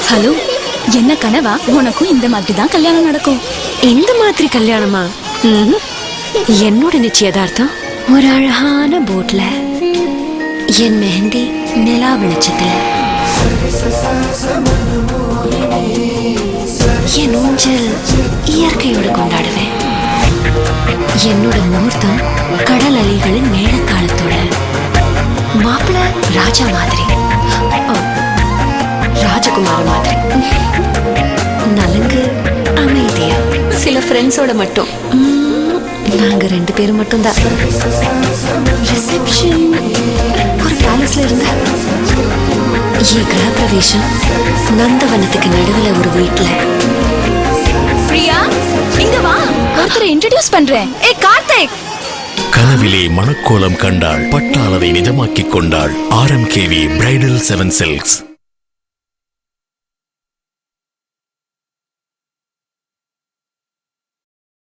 Hello, என்ன கனவா? உனக்கும் இந்த மாதிரி தான் கல்யாணம் நடக்கும். இந்த மாதிரி கல்யாணமா? என்னோட நிச்சயதார்த்தம் ஒரு அழகான போட்ல, என் மெஹந்தி நிலா வெளிச்சத்துல, என் ஊஞ்சல் இயற்கையோடு கொண்டாடுவேன். என்னோட முகூர்த்தம் கடல் அலைகளின் மேலத்தாளத்தோட. மாப்பிள்ள ராஜா மாதிரி, ராஜகுமார மாதிரி, நலங்கு அமைதியா, சில ஃப்ரெண்ட்ஸோட மட்டும். நாங்க 2 பேரும் மட்டும்தான். ரிசப்ஷன் ஒரு பேலஸ்ல இருந்த கிரக பிரவேசம் நந்தவனத்துக்கு நடுவுல ஒரு வீட்டுல. பிரியா, இங்க வா, ஒருத்தரை இன்ட்ரோடியூஸ் பண்றேன். ஏய் கார்த்திக். கனவிலே மணக்கோலம் கண்டாள், பட்டாளதை நிஜமாக்கிக் கொண்டாள். RMKV bridal 7 silks.